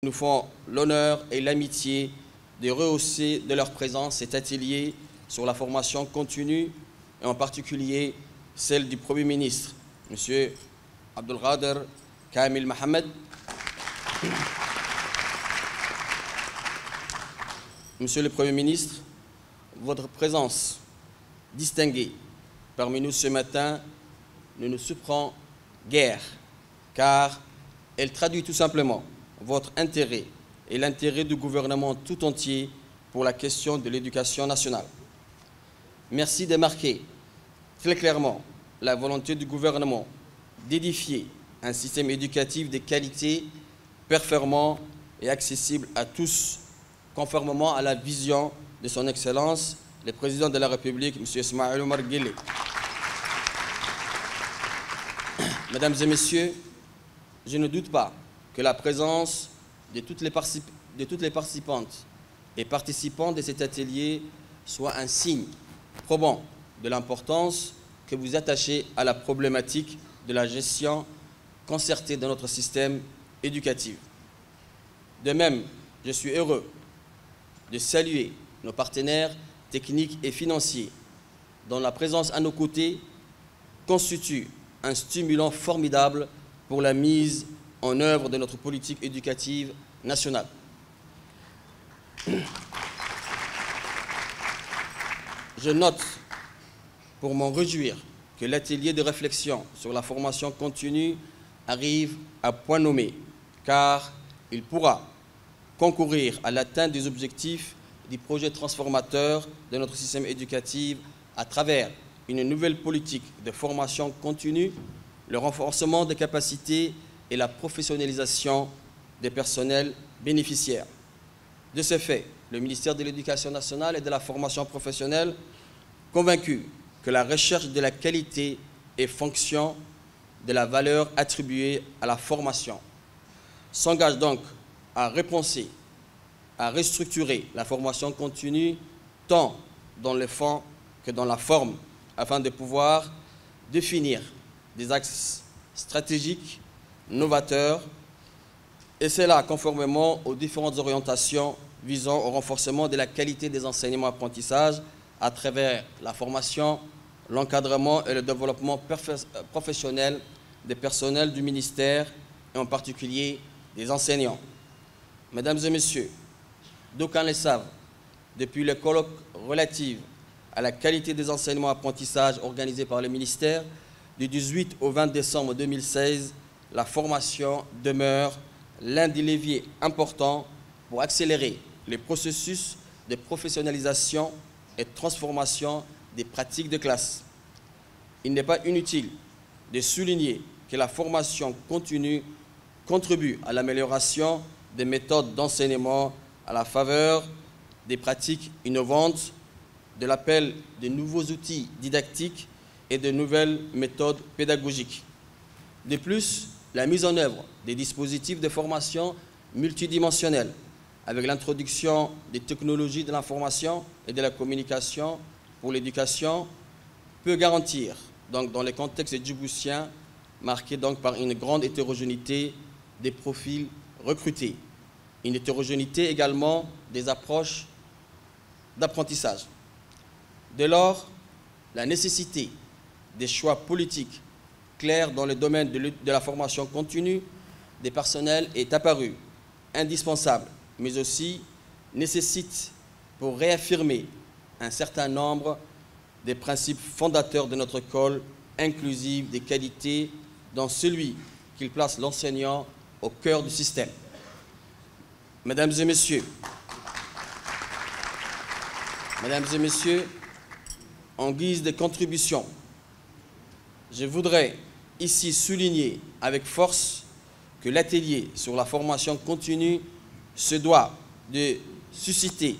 Nous font l'honneur et l'amitié de rehausser de leur présence cet atelier sur la formation continue et en particulier celle du Premier ministre, M. Abdelkader Kamil Mohamed. Monsieur le Premier ministre, votre présence distinguée parmi nous ce matin ne nous surprend guère, car elle traduit tout simplement votre intérêt et l'intérêt du gouvernement tout entier pour la question de l'éducation nationale. Merci de marquer très clairement la volonté du gouvernement d'édifier un système éducatif de qualité, performant et accessible à tous, conformément à la vision de son Excellence, le Président de la République, M. Ismaïl Omar Guelleh. Mesdames et Messieurs, je ne doute pas que la présence de toutes les participantes et participants de cet atelier soit un signe probant de l'importance que vous attachez à la problématique de la gestion concertée de notre système éducatif. De même, je suis heureux de saluer nos partenaires techniques et financiers dont la présence à nos côtés constitue un stimulant formidable pour la mise en œuvre de notre politique éducative nationale. Je note, pour m'en réjouir, que l'atelier de réflexion sur la formation continue arrive à point nommé, car il pourra concourir à l'atteinte des objectifs du projet transformateur de notre système éducatif à travers une nouvelle politique de formation continue, le renforcement des capacités et la professionnalisation des personnels bénéficiaires. De ce fait, le ministère de l'Éducation nationale et de la formation professionnelle, convaincu que la recherche de la qualité est fonction de la valeur attribuée à la formation, s'engage donc à repenser, à restructurer la formation continue tant dans le fond que dans la forme, afin de pouvoir définir des axes stratégiques novateurs, et cela conformément aux différentes orientations visant au renforcement de la qualité des enseignements-apprentissages à travers la formation, l'encadrement et le développement professionnel des personnels du ministère et en particulier des enseignants. Mesdames et Messieurs, d'aucuns le savent, depuis le colloque relatif à la qualité des enseignements-apprentissages organisé par le ministère du 18 au 20 décembre 2016, la formation demeure l'un des leviers importants pour accélérer les processus de professionnalisation et de transformation des pratiques de classe. Il n'est pas inutile de souligner que la formation continue contribue à l'amélioration des méthodes d'enseignement à la faveur des pratiques innovantes, de l'appel de nouveaux outils didactiques et de nouvelles méthodes pédagogiques. De plus, la mise en œuvre des dispositifs de formation multidimensionnels avec l'introduction des technologies de l'information et de la communication pour l'éducation peut garantir, donc, dans le contexte djiboutien, marqué donc par une grande hétérogénéité des profils recrutés, une hétérogénéité également des approches d'apprentissage. Dès lors, la nécessité des choix politiques clairs dans le domaine de la formation continue des personnels est apparue indispensable, mais aussi nécessite pour réaffirmer un certain nombre des principes fondateurs de notre école inclusive des qualités, dans celui qui place l'enseignant au cœur du système. Mesdames et Messieurs, en guise de contribution, je voudrais ici souligner avec force que l'atelier sur la formation continue se doit de susciter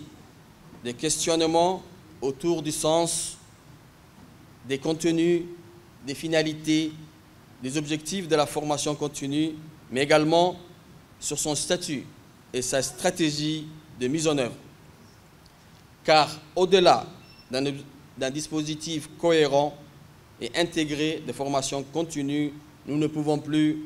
des questionnements autour du sens, des contenus, des finalités, des objectifs de la formation continue, mais également sur son statut et sa stratégie de mise en œuvre. Car au-delà d'un dispositif cohérent et intégré de formation continue, nous ne pouvons plus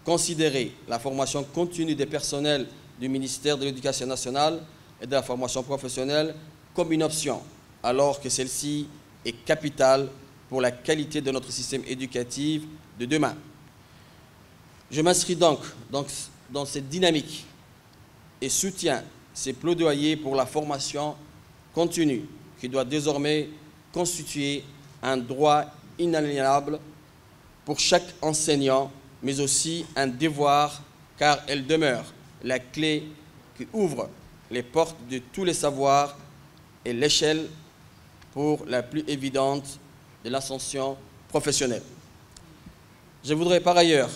considérer la formation continue des personnels du ministère de l'Éducation nationale et de la formation professionnelle comme une option, alors que celle-ci est capitale pour la qualité de notre système éducatif de demain. Je m'inscris donc dans cette dynamique et soutiens ces plaidoyers pour la formation continue qui doit désormais constituer un droit inaliénable pour chaque enseignant, mais aussi un devoir car elle demeure la clé qui ouvre les portes de tous les savoirs et l'échelle pour la plus évidente de l'ascension professionnelle. Je voudrais par ailleurs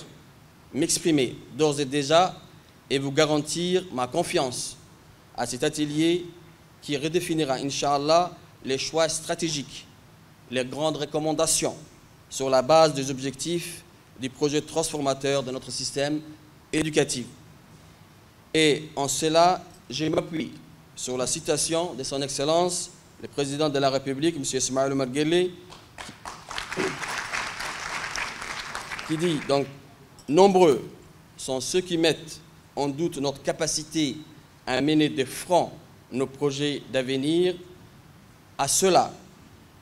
m'exprimer d'ores et déjà et vous garantir ma confiance à cet atelier qui redéfinira, Inch'Allah, les choix stratégiques, les grandes recommandations sur la base des objectifs du projet transformateur de notre système éducatif. Et en cela, je m'appuie sur la citation de son Excellence, le Président de la République, M. Ismaïl Omar Guelleh, qui dit donc « Nombreux sont ceux qui mettent en doute notre capacité à mener de front nos projets d'avenir. À cela,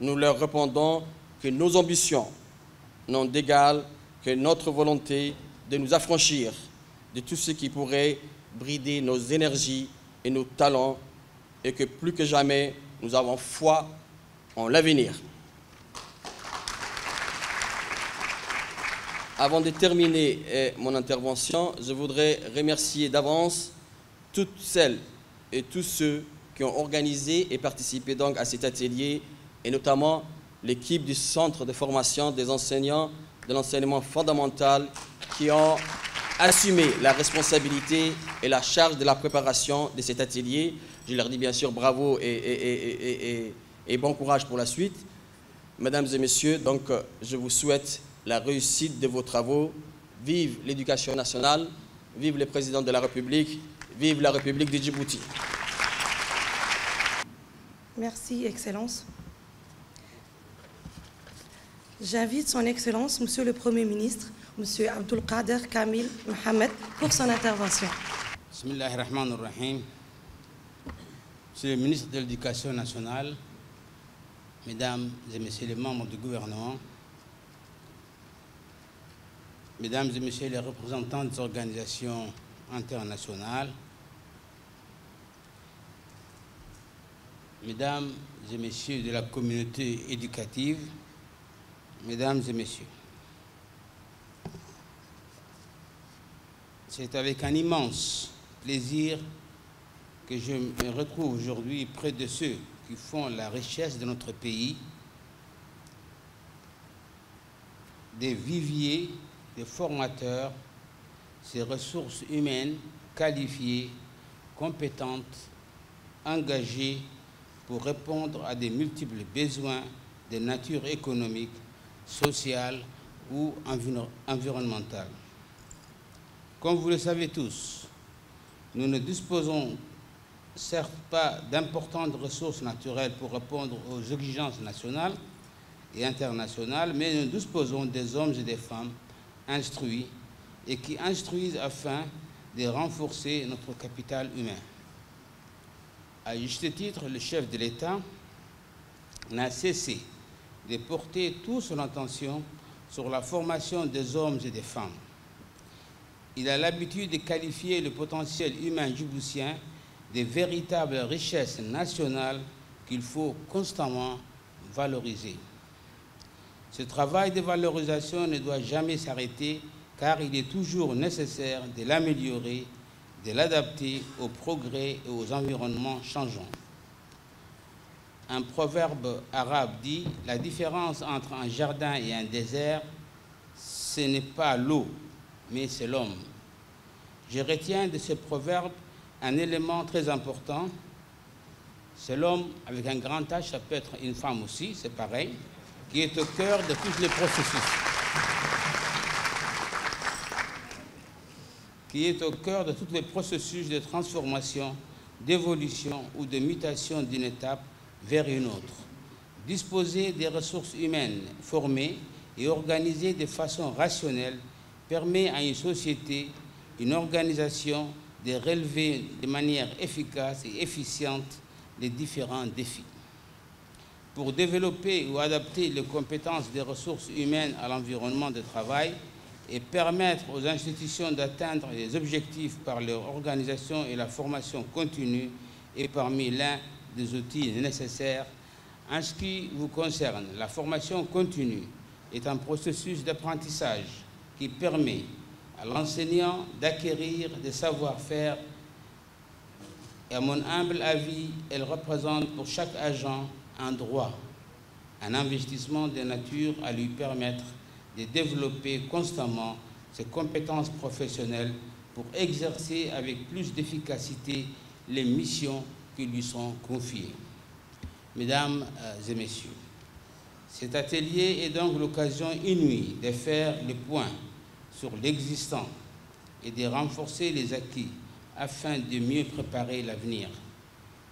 nous leur répondons que nos ambitions n'ont d'égal que notre volonté de nous affranchir de tout ce qui pourrait brider nos énergies et nos talents et que plus que jamais, nous avons foi en l'avenir. » Avant de terminer mon intervention, je voudrais remercier d'avance toutes celles et tous ceux qui ont organisé et participé donc à cet atelier, et notamment l'équipe du Centre de formation des enseignants de l'enseignement fondamental qui ont assumé la responsabilité et la charge de la préparation de cet atelier. Je leur dis bien sûr bravo et bon courage pour la suite. Mesdames et messieurs, donc je vous souhaite la réussite de vos travaux. Vive l'éducation nationale, vive le président de la République, vive la République de Djibouti. Merci, Excellence. J'invite son Excellence, Monsieur le Premier ministre, Monsieur Abdul Qader Kamil Mohamed, pour son intervention. Bismillahirrahmanirrahim. Monsieur le ministre de l'Éducation nationale, Mesdames et Messieurs les membres du gouvernement, Mesdames et Messieurs les représentants des organisations internationales, Mesdames et Messieurs de la communauté éducative, Mesdames et Messieurs, c'est avec un immense plaisir que je me retrouve aujourd'hui près de ceux qui font la richesse de notre pays, des viviers, des formateurs, ces ressources humaines qualifiées, compétentes, engagées pour répondre à des multiples besoins de nature économique, sociale ou environnementale. Comme vous le savez tous, nous ne disposons certes pas d'importantes ressources naturelles pour répondre aux exigences nationales et internationales, mais nous disposons des hommes et des femmes instruits et qui instruisent afin de renforcer notre capital humain. À juste titre, le chef de l'État n'a cessé de porter toute son attention sur la formation des hommes et des femmes. Il a l'habitude de qualifier le potentiel humain djiboutien de véritables richesses nationales qu'il faut constamment valoriser. Ce travail de valorisation ne doit jamais s'arrêter car il est toujours nécessaire de l'améliorer, de l'adapter aux progrès et aux environnements changeants. Un proverbe arabe dit « La différence entre un jardin et un désert, ce n'est pas l'eau, mais c'est l'homme ». Je retiens de ce proverbe un élément très important. C'est l'homme avec un grand H, ça peut être une femme aussi, c'est pareil, qui est au cœur de tous les processus. Qui est au cœur de tous les processus de transformation, d'évolution ou de mutation d'une étape vers une autre. Disposer des ressources humaines formées et organisées de façon rationnelle permet à une société, une organisation de relever de manière efficace et efficiente les différents défis. Pour développer ou adapter les compétences des ressources humaines à l'environnement de travail et permettre aux institutions d'atteindre les objectifs par leur organisation et la formation continue est parmi l'un des outils nécessaires. En ce qui vous concerne, la formation continue est un processus d'apprentissage qui permet à l'enseignant d'acquérir des savoir-faire et, à mon humble avis, elle représente pour chaque agent un droit, un investissement de nature à lui permettre de développer constamment ses compétences professionnelles pour exercer avec plus d'efficacité les missions qui lui sont confiées. Mesdames et messieurs, cet atelier est donc l'occasion inouïe de faire le point sur l'existant et de renforcer les acquis afin de mieux préparer l'avenir.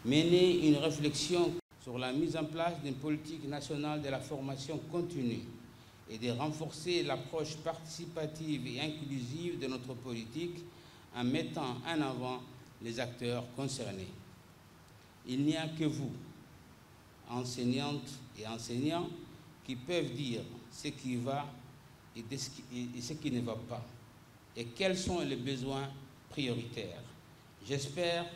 Mener une réflexion sur la mise en place d'une politique nationale de la formation continue et de renforcer l'approche participative et inclusive de notre politique en mettant en avant les acteurs concernés. Il n'y a que vous, enseignantes et enseignants, qui peuvent dire ce qui va et ce qui ne va pas, et quels sont les besoins prioritaires. J'espère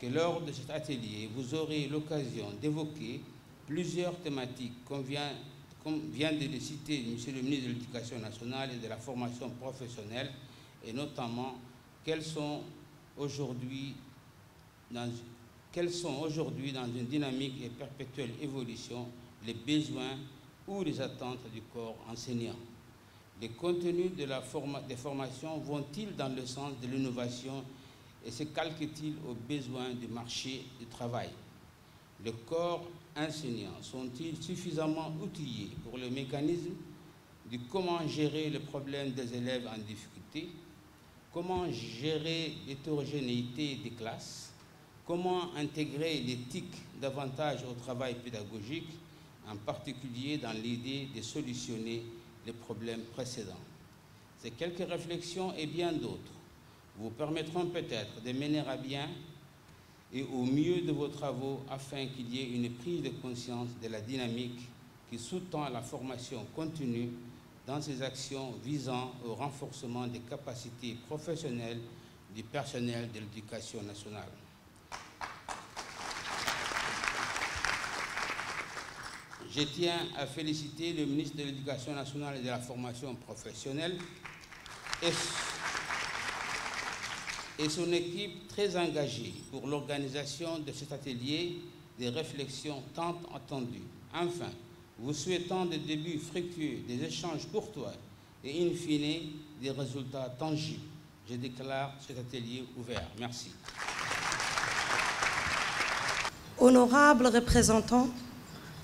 que lors de cet atelier, vous aurez l'occasion d'évoquer plusieurs thématiques comme vient de les citer M. le ministre de l'Éducation nationale et de la formation professionnelle, et notamment quels sont aujourd'hui dans une dynamique et perpétuelle évolution les besoins ou les attentes du corps enseignant. Les contenus des formations vont-ils dans le sens de l'innovation et se calquent-ils aux besoins du marché du travail? Les corps enseignants sont-ils suffisamment outillés pour le mécanisme de comment gérer le problème des élèves en difficulté, comment gérer l'hétérogénéité des classes, comment intégrer l'éthique davantage au travail pédagogique, en particulier dans l'idée de solutionner les problèmes précédents. Ces quelques réflexions et bien d'autres vous permettront peut-être de mener à bien et au mieux de vos travaux afin qu'il y ait une prise de conscience de la dynamique qui sous-tend la formation continue dans ses actions visant au renforcement des capacités professionnelles du personnel de l'Éducation nationale. Je tiens à féliciter le ministre de l'Éducation nationale et de la formation professionnelle et son équipe très engagée pour l'organisation de cet atelier de réflexion tant attendu. Enfin, vous souhaitant des débuts fructueux, des échanges courtois et in fine des résultats tangibles, je déclare cet atelier ouvert. Merci. Honorables représentants,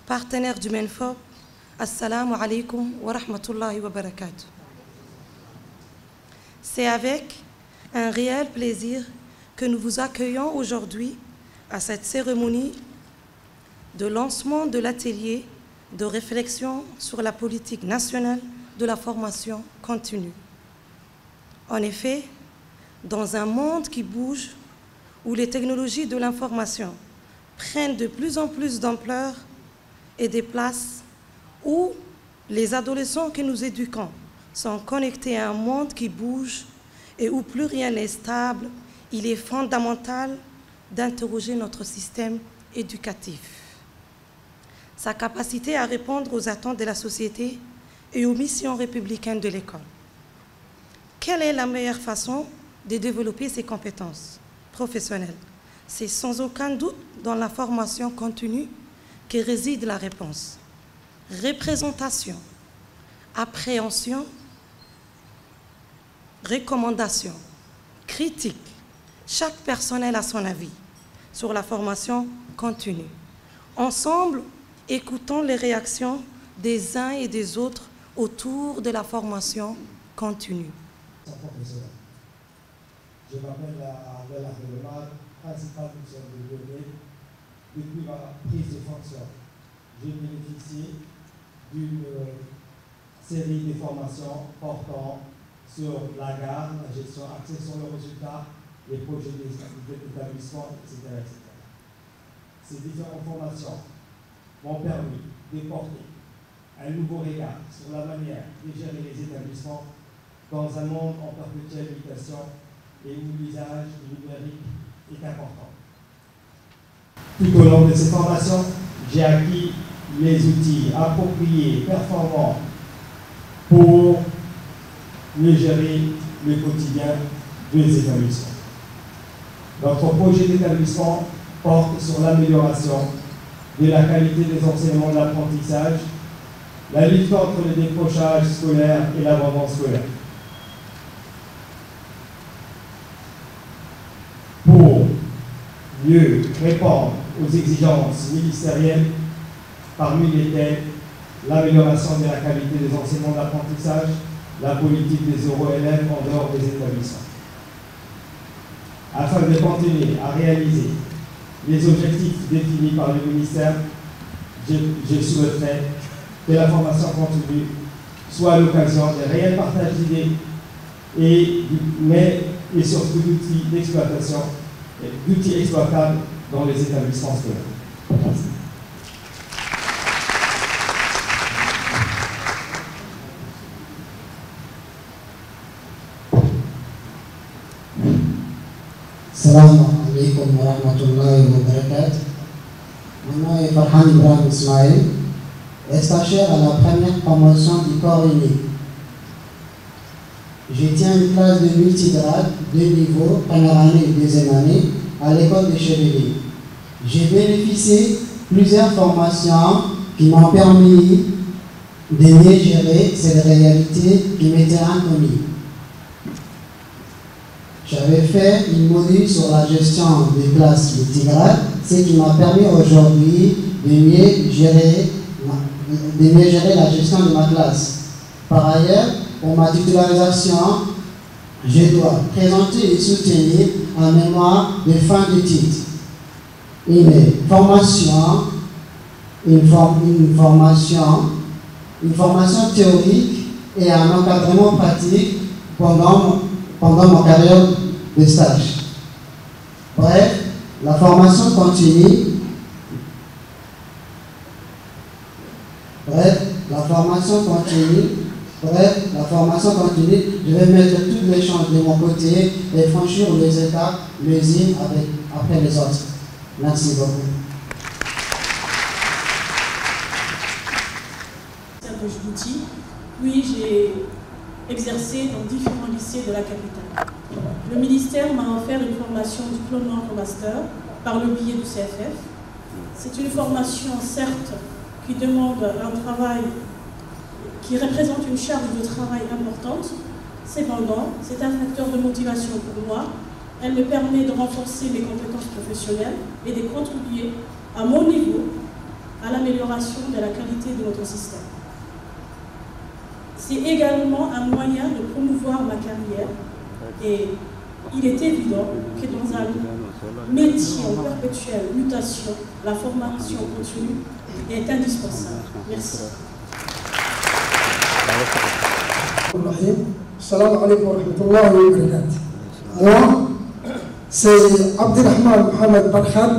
partenaires du MENFOP, Assalamu alaikum wa rahmatullahi wa barakatuh. C'est avec un réel plaisir que nous vous accueillons aujourd'hui à cette cérémonie de lancement de l'atelier de réflexion sur la politique nationale de la formation continue. En effet, dans un monde qui bouge, où les technologies de l'information prennent de plus en plus d'ampleur et des places, où les adolescents que nous éduquons sont connectés à un monde qui bouge et où plus rien n'est stable, il est fondamental d'interroger notre système éducatif, sa capacité à répondre aux attentes de la société et aux missions républicaines de l'école. Quelle est la meilleure façon de développer ces compétences professionnelles? C'est sans aucun doute dans la formation continue que réside la réponse. Représentation, appréhension, recommandation, critique. Chaque personnel a son avis sur la formation continue. Ensemble, écoutons les réactions des uns et des autres autour de la formation continue. Je m'appelle Abel Abdelhamad, principal mission de l'UEB. Depuis ma prise de fonction, j'ai bénéficié d'une série de formations portant sur la garde, la gestion axée sur le résultat les projets d'établissement, etc., etc. Ces différentes formations m'ont permis de porter un nouveau regard sur la manière de gérer les établissements dans un monde en perpétuelle mutation et où l'usage du numérique est important. Tout au long de ces formations, j'ai acquis les outils appropriés, performants pour mieux gérer le quotidien des établissements. Notre projet d'établissement porte sur l'amélioration de la qualité des enseignements de l'apprentissage, la lutte contre le décrochage scolaire et l'abandon scolaire. Pour mieux répondre aux exigences ministérielles, parmi lesquelles l'amélioration de la qualité des enseignements de l'apprentissage, la politique des EuroLM en dehors des établissements. Afin de continuer à réaliser les objectifs définis par le ministère, je souhaiterais que la formation continue soit l'occasion de réels partages d'idées et surtout d'outils d'exploitation, d'outils exploitables dans les établissements scolaires. Merci. Assalamu alaikum wa rahmatullahi wa barakatuh. Mon nom est Farhan Ibrahim Ismail, stagiaire à la première promotion du corps unique. Je tiens une classe de multigrade, de niveau, première année et deuxième année, à l'école de Chevalier. J'ai bénéficié de plusieurs formations qui m'ont permis de mieux gérer cette réalité qui m'était inconnue. J'avais fait une module sur la gestion des classes multigrades, ce qui m'a permis aujourd'hui de mieux gérer la gestion de ma classe. Par ailleurs, pour ma titularisation, je dois présenter et soutenir un mémoire de fin d'études, une formation théorique et un encadrement pratique pendant ma carrière de stage. Bref, la formation continue. Je vais mettre toutes les chances de mon côté et franchir les étapes les unes après les autres. Merci beaucoup. Puis j'ai exercé dans différents lycées de la capitale. Le ministère m'a offert une formation diplômante au master par le biais du CFF. C'est une formation, certes, qui demande un travail, qui représente une charge de travail importante. Cependant, c'est un facteur de motivation pour moi. Elle me permet de renforcer mes compétences professionnelles et de contribuer à mon niveau à l'amélioration de la qualité de notre système. C'est également un moyen de promouvoir ma carrière et il est évident que dans un métier en perpétuelle mutation, la formation continue est indispensable. Merci. Salam alaikum wa rahmatullahi wa barakatuh. Moi, c'est Abdelrahman Mohamed Barkhad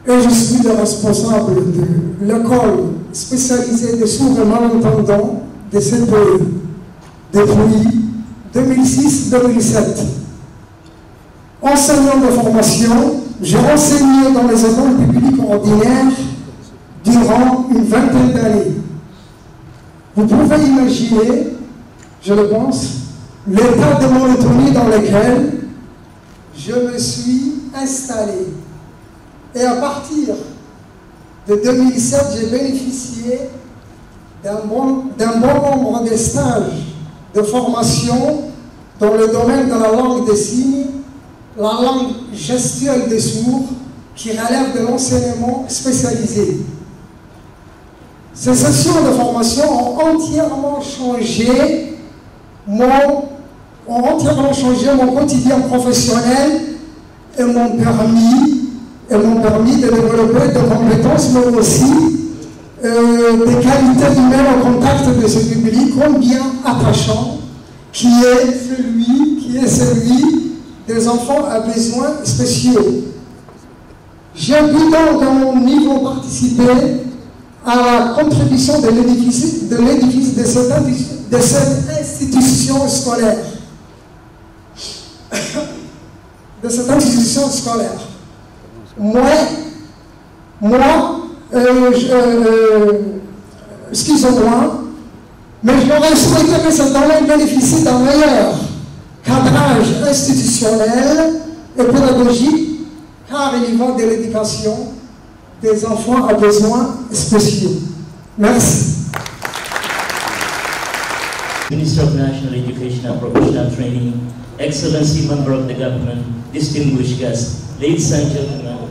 et je suis le responsable de l'école spécialisée des sourds et malentendants de cette pays depuis 2006-2007. Enseignant de formation, j'ai enseigné dans les écoles publiques ordinaires durant une vingtaine d'années. Vous pouvez imaginer, je le pense, l'état de monotonie dans lequel je me suis installé. Et à partir de 2007, j'ai bénéficié d'un bon nombre de stages de formation dans le domaine de la langue des signes, la langue gestuelle des sourds, qui relève de l'enseignement spécialisé. Ces sessions de formation ont entièrement changé mon quotidien professionnel et m'ont permis de développer des compétences, mais aussi des qualités humaines au contact de ce public combien attachant, qui est celui des enfants à besoins spéciaux. J'ai pu donc, à mon niveau, participer à la contribution de l'édifice de cette institution scolaire. Excusez-moi, mais j'aurais souhaité que ce domaine bénéficie d'un meilleur cadrage institutionnel et pédagogique, car il y va de l'éducation des enfants à besoins spéciaux. Merci. Minister of National Education and Professional Training, Excellency Member of the Government, distinguished guests, ladies and gentlemen,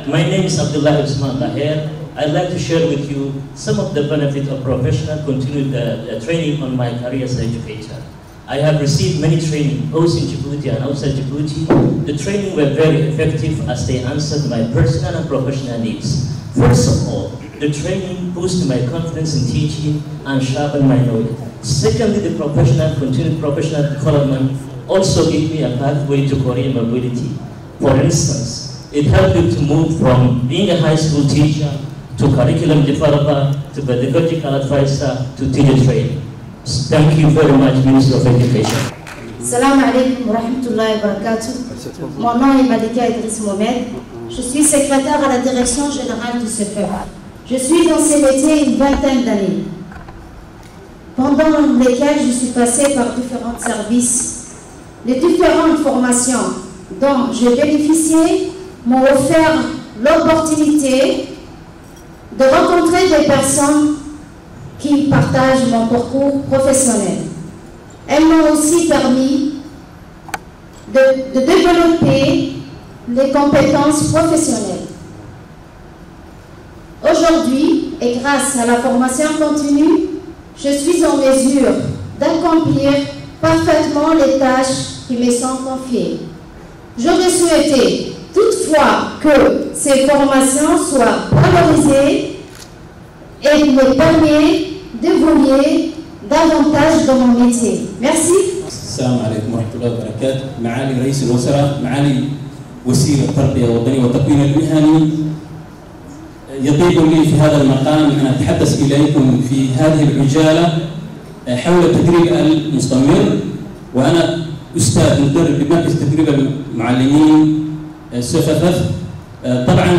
my name is Abdullah Usman Taher. I'd like to share with you some of the benefits of professional continued training on my career as an educator. I have received many training, both in Djibouti and outside Djibouti. The training were very effective as they answered my personal and professional needs. First of all, the training boosted my confidence in teaching and sharpened my knowledge. Secondly, the continued professional development also gave me a pathway to career mobility. For instance, it helped me to move from being a high school teacher to curriculum developer, to pedagogical advisor, to teacher training. Thank you very much, Minister of Education. Salam alaikum wa rahmatullahi wa barakatuh. Mon nom est Malika Idriss Mohamed. Je suis secrétaire à la direction générale du CFEF. Je suis dans ces métiers une vingtaine d'années, pendant lesquelles je suis passée par différents services. Les différentes formations dont j'ai bénéficié m'ont offert l'opportunité de rencontrer des personnes qui partagent mon parcours professionnel. Elles m'ont aussi permis de développer les compétences professionnelles. Aujourd'hui, et grâce à la formation continue, je suis en mesure d'accomplir parfaitement les tâches qui me sont confiées. J'aurais souhaité toutefois que ces formations soient valorisées et me permettent d'évoluer davantage dans mon métier. Merci. السلام عليكم ورحمة الله وبركاته. معالي رئيس الوزراء، معالي وزير التربية الوطنية والتكوين المهني، يطيب لي في هذا المقام أن أتحدث إليكم في هذه العجالة حول التدريب المستمر، وأنا أستاذ مدرب بمركز تدريب المعلمين SFFF. طبعا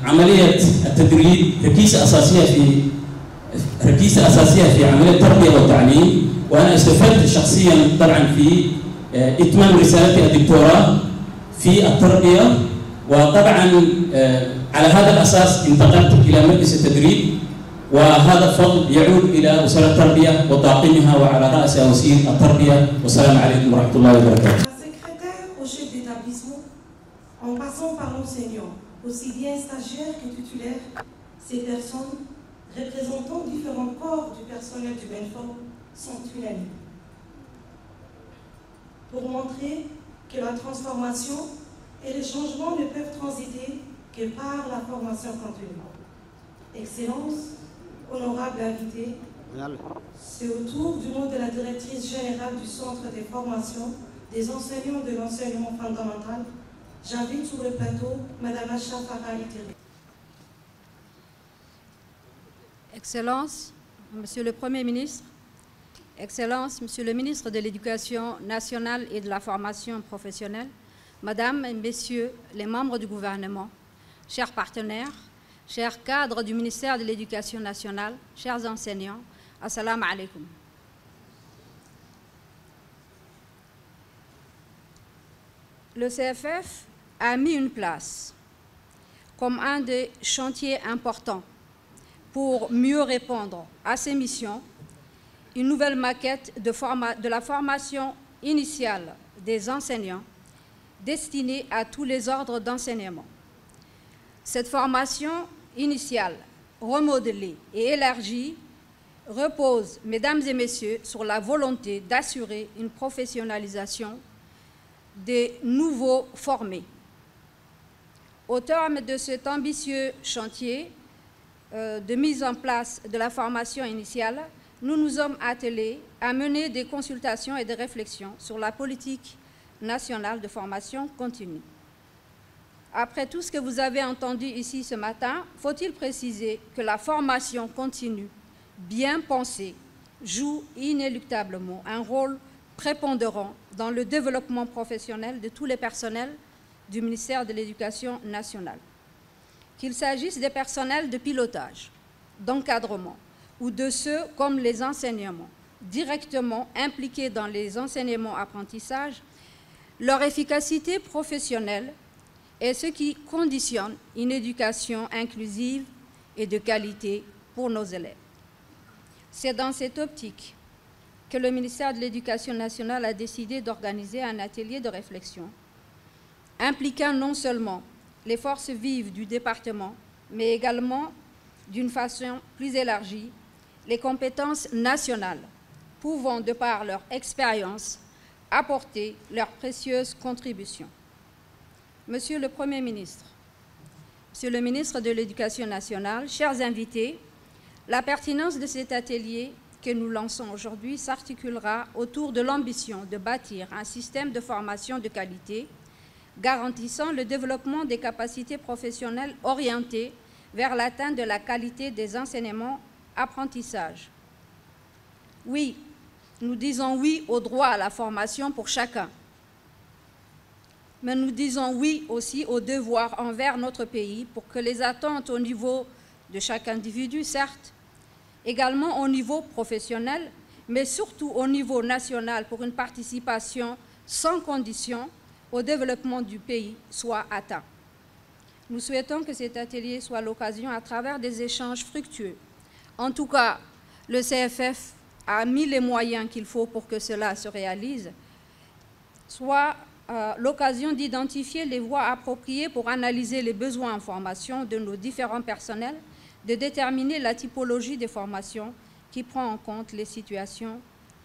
عملية التدريب ركيزة أساسية في عملية التربية والتعليم، وأنا استفدت شخصيا طبعا في إتمام رسالتي الدكتوراه في التربية، وطبعا على هذا الأساس انتقلت إلى مركز التدريب، وهذا الفضل يعود إلى وزارة التربية وطاقمها وعلى رأسها وزير التربية. والسلام عليكم ورحمة الله وبركاته. Secrétaire au chef d'établissement, en passant par l'enseignant, aussi bien stagiaires que titulaires, ces personnes représentant différents corps du personnel du Benfort sont unanimes pour montrer que la transformation et les changements ne peuvent transiter que par la formation continue. Excellence, honorable invité, c'est au tour du nom de la directrice générale du Centre des formations des enseignants de l'enseignement fondamental. J'invite sur le plateau Madame Acha Farah Itiri. Excellences, Monsieur le Premier ministre, Excellences, Monsieur le ministre de l'Éducation nationale et de la formation professionnelle, Madame et Messieurs les membres du gouvernement, chers partenaires, chers cadres du ministère de l'Éducation nationale, chers enseignants, assalamu alaikum. Le CFF a mis une place comme un des chantiers importants pour mieux répondre à ces missions, une nouvelle maquette de la formation initiale des enseignants destinée à tous les ordres d'enseignement. Cette formation initiale, remodelée et élargie, repose, mesdames et messieurs, sur la volonté d'assurer une professionnalisation des nouveaux formés. Au terme de cet ambitieux chantier de mise en place de la formation initiale, nous nous sommes attelés à mener des consultations et des réflexions sur la politique national de formation continue. Après tout ce que vous avez entendu ici ce matin, faut-il préciser que la formation continue, bien pensée, joue inéluctablement un rôle prépondérant dans le développement professionnel de tous les personnels du ministère de l'Éducation nationale. Qu'il s'agisse des personnels de pilotage, d'encadrement ou de ceux comme les enseignements directement impliqués dans les enseignements-apprentissages, leur efficacité professionnelle est ce qui conditionne une éducation inclusive et de qualité pour nos élèves. C'est dans cette optique que le ministère de l'Éducation nationale a décidé d'organiser un atelier de réflexion impliquant non seulement les forces vives du département, mais également, d'une façon plus élargie, les compétences nationales, pouvant, de par leur expérience, apporter leurs précieuses contributions. Monsieur le Premier ministre, Monsieur le ministre de l'Éducation nationale, chers invités, la pertinence de cet atelier que nous lançons aujourd'hui s'articulera autour de l'ambition de bâtir un système de formation de qualité garantissant le développement des capacités professionnelles orientées vers l'atteinte de la qualité des enseignements-apprentissages. Oui, nous disons oui au droit à la formation pour chacun, mais nous disons oui aussi au devoir envers notre pays pour que les attentes au niveau de chaque individu, certes, également au niveau professionnel, mais surtout au niveau national pour une participation sans condition au développement du pays soit atteint. Nous souhaitons que cet atelier soit l'occasion, à travers des échanges fructueux. En tout cas, le CFF a mis les moyens qu'il faut pour que cela se réalise, soit l'occasion d'identifier les voies appropriées pour analyser les besoins en formation de nos différents personnels, de déterminer la typologie des formations qui prend en compte les situations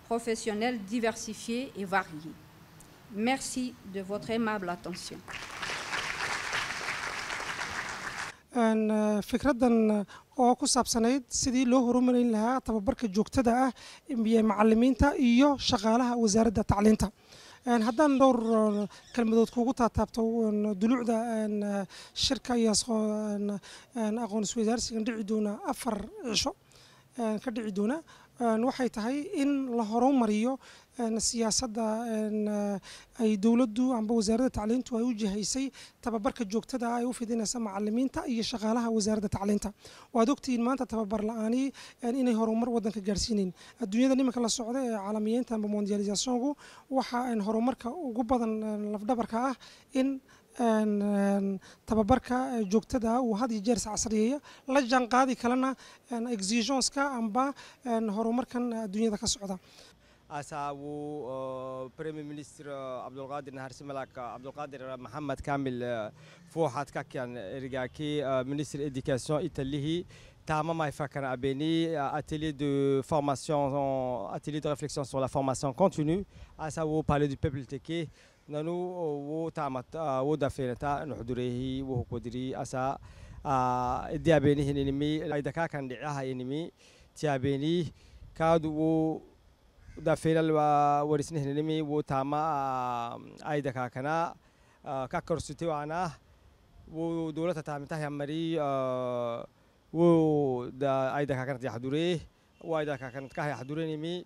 professionnelles diversifiées et variées. Merci de votre aimable attention. fikradan oo ku saabsanayd sidii loo horumarin lahaa tababarka joogtada ah ee macallimiinta iyo shaqaalaha wasaaradda tacliinta. haddaan dhowr kelmadood kugu taataabto dulucda shirka iyo aqoon isweydaarsigan dhici doona 4 cisho ka dhici doona waxay tahay in la horumariyo siyaasadda ay dowladdu amba wasaaradda tacliintu ay u jihaysay tababarka joogtada ah ay u fidinaysa macallimiinta iyo shaqaalaha wasaaradda tacliinta. waad ogtihiin maanta tababar la'aani inay horumar waddanka gaarsiinayn. adduunyada nimanka la socda ee caalamiyiinta amba mondialisationku waxa horumarka ugu badan lafdhabarka ah in tababarka joogtada uu had iyo jeer casriyeeya la jaanqaadi kalena exigenceska amba horumarkan adduunyada ka socda. أساو بريمير مينستر عبد القادر نهار سملاك عبد القادر محمد كامل فوحات كاكيان رجاكي مينستر إديكاسيون إيطاليه تماما ما يفكر أبيني atelier de formation atelier de réflexion sur la formation continue أساو parler du peuple تكي نانو و تامت و دافينتا نحضره وهو قدري أسا إدي أبيني هنيمي إذا كان دعاها ينمي تيابيني كادو دافيل ورسنه نمي وتاما أيدا كاكنا كاكرسيتي وانا ودولة تامتها يمري ودا أيدا كاكنا يحضره وأيدا كاكنا كاه يحضره نمي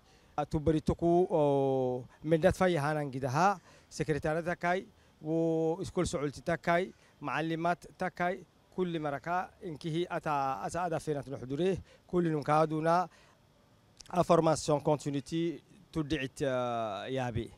تبريتكو من دات في هانان جدها سكرتيرة تكاي وإسكول سعولتي تكاي معلمات تكاي كل مركا إنكيه أتا دافينا تنحضره كل نكادونا formation continuity تدعت يابي